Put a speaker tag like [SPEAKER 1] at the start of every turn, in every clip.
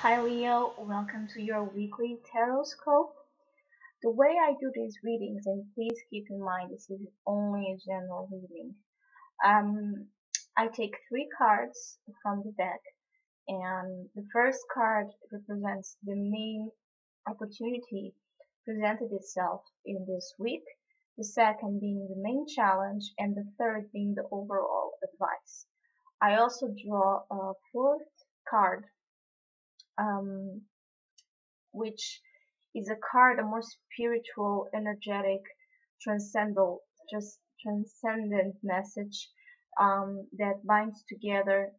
[SPEAKER 1] Hi Leo, welcome to your weekly tarot scope. The way I do these readings, and please keep in mind this is only a general reading. I take three cards from the deck, and the first card represents the main opportunity presented itself in this week, the second being the main challenge, and the third being the overall advice. I also draw a fourth card, um, which is a card, a more spiritual, energetic, transcendental, just transcendent message that binds together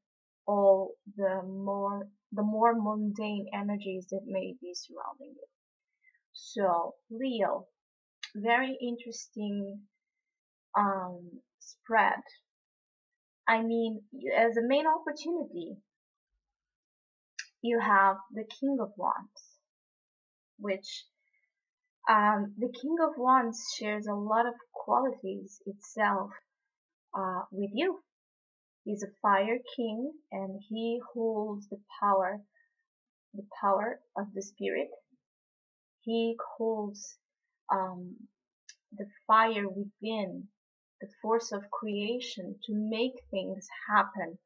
[SPEAKER 1] all the more mundane energies that may be surrounding you. So, Leo, very interesting spread. I mean, as a main opportunity, you have the King of Wands, which the King of Wands shares a lot of qualities itself with you. He's a fire king and he holds the power of the spirit. He holds um, the fire within, the force of creation to make things happen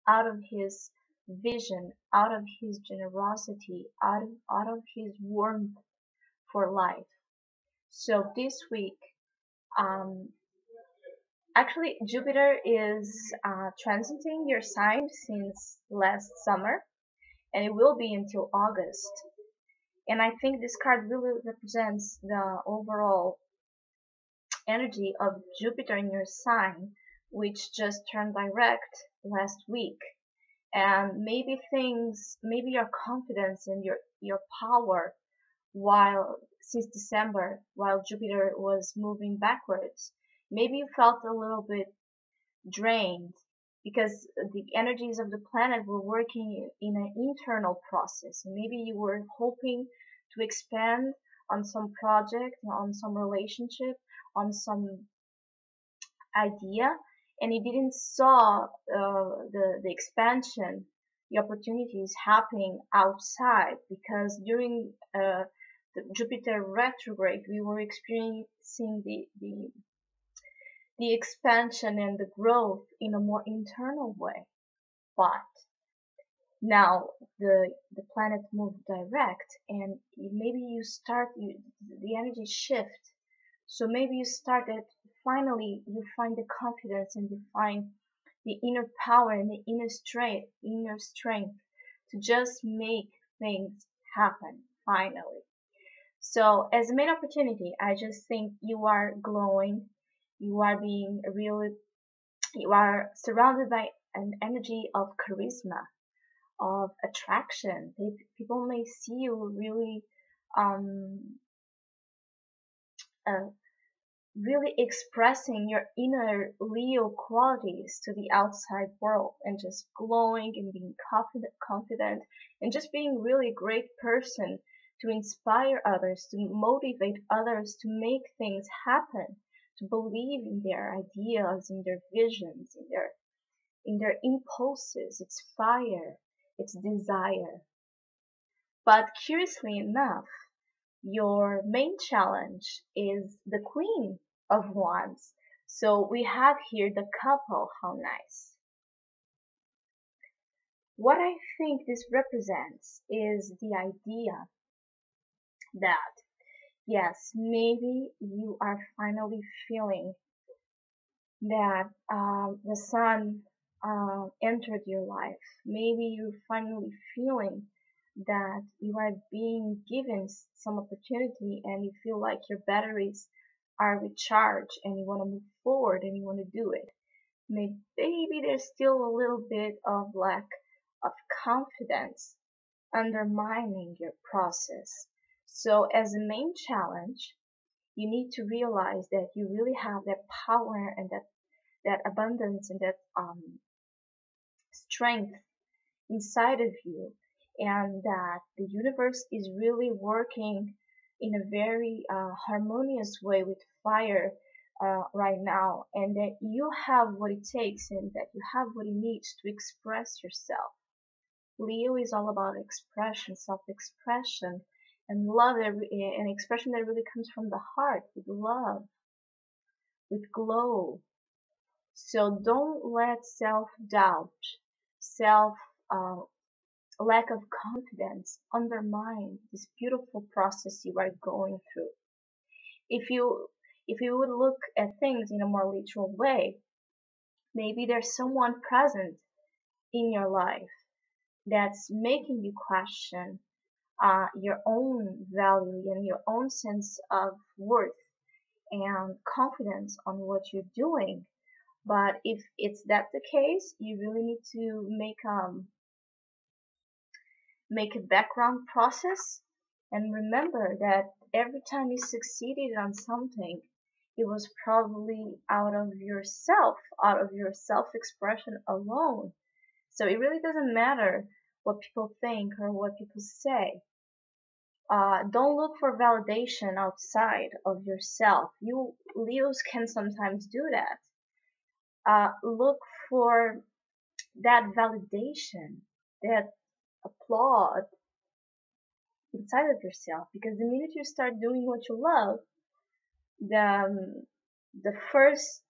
[SPEAKER 1] out of his vision, out of his generosity, out of his warmth for life. So this week, um, actually, Jupiter is transiting your sign since last summer, and it will be until August. And I think this card really represents the overall energy of Jupiter in your sign, which just turned direct last week. And maybe your confidence and your power, while since December, while Jupiter was moving backwards, maybe you felt a little bit drained because the energies of the planet were working in an internal process. Maybe you were hoping to expand on some project, on some relationship, on some idea, and you didn't saw the expansion, the opportunities happening outside because during the Jupiter retrograde we were experiencing the expansion and the growth in a more internal way. But now the planet moved direct, and maybe the energy shift. So maybe you started finally you find the confidence and you find the inner power and the inner strength to just make things happen finally. So as a main opportunity, I just think you are glowing, you are being really, you are surrounded by an energy of charisma, of attraction. People may see you really, um, uh, really expressing your inner Leo qualities to the outside world and just glowing and being confident and just being really a great person to inspire others, to motivate others to make things happen, to believe in their ideas, in their visions, in their impulses. It's fire, it's desire. But curiously enough, your main challenge is the Queen of Wands. So we have here the couple. How nice. What I think this represents is the idea that, yes, maybe you are finally feeling that the sun entered your life. Maybe you're finally feeling that you are being given some opportunity and you feel like your batteries are recharged and you want to move forward and you want to do it. Maybe there's still a little bit of lack of confidence undermining your process. So as a main challenge, you need to realize that you really have that power and that abundance and that strength inside of you, and that the universe is really working in a very harmonious way with fire right now, and that you have what it takes and that you have what it needs to express yourself. Leo is all about expression, self-expression, and love, an expression that really comes from the heart, with love, with glow. So don't let self-doubt, self uh, lack of confidence undermine this beautiful process you are going through. If you if you would look at things in a more literal way, maybe there's someone present in your life that's making you question your own value and your own sense of worth and confidence on what you're doing. But if it's that the case, you really need to make a background process and remember that every time you succeeded on something, it was probably out of your self-expression alone. So it really doesn't matter what people think or what people say. Don't look for validation outside of yourself. You Leos can sometimes do that. Look for that validation, that applaud inside of yourself. Because the minute you start doing what you love, the first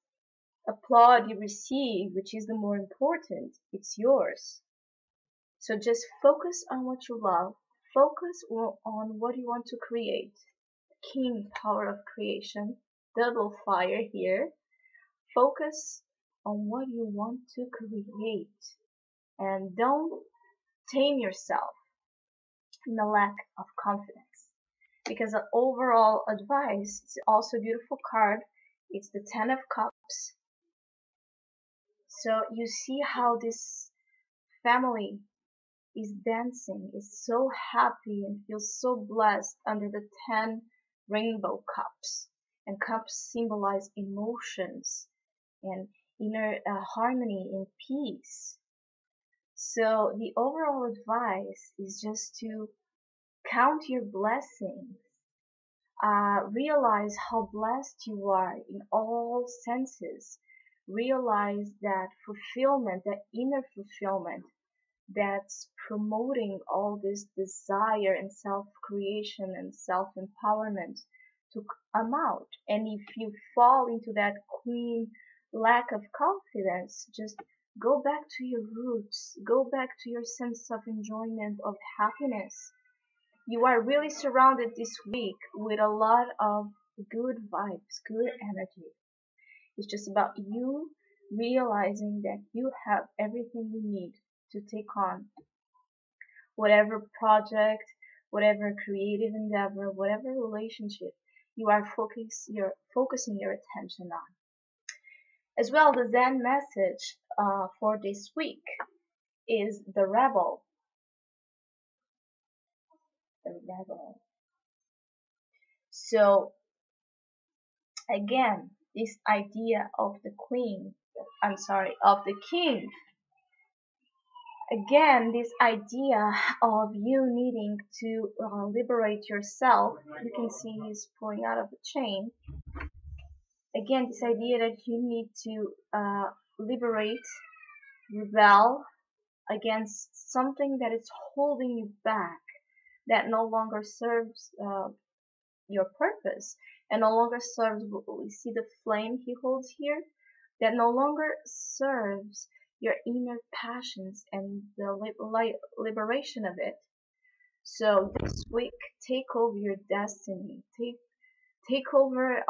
[SPEAKER 1] applaud you receive, which is the more important, it's yours. So just focus on what you love. Focus on what you want to create. King power of creation, double fire here. Focus on what you want to create and don't tame yourself in the lack of confidence. Because the overall advice, it's also a beautiful card. It's the Ten of Cups. So you see how this family is dancing, is so happy and feels so blessed under the 10 rainbow cups. And cups symbolize emotions and inner harmony and peace. So the overall advice is just to count your blessings. Realize how blessed you are in all senses. Realize that fulfillment, that inner fulfillment, that's promoting all this desire and self-creation and self-empowerment to come out. And if you fall into that queen lack of confidence, just go back to your roots, go back to your sense of enjoyment, of happiness. You are really surrounded this week with a lot of good vibes, good energy. It's just about you realizing that you have everything you need to take on whatever project, whatever creative endeavor, whatever relationship you are focusing your attention on. As well, the Zen message for this week is the rebel. The rebel. So again, this idea of the of the king. Again, this idea of you needing to liberate yourself. You can see he's pulling out of the chain. Again, this idea that you need to liberate, rebel against something that is holding you back, that no longer serves your purpose and no longer serves. We see the flame he holds here, that no longer serves your inner passions and the liberation of it. So this week, take over your destiny. Take over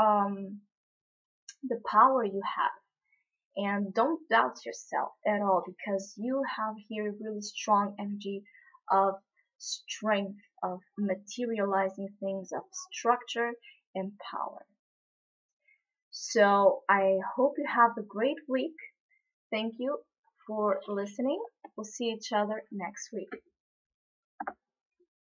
[SPEAKER 1] the power you have, and don't doubt yourself at all, because you have here really strong energy of strength, of materializing things, of structure and power. So I hope you have a great week. Thank you for listening. We'll see each other next week.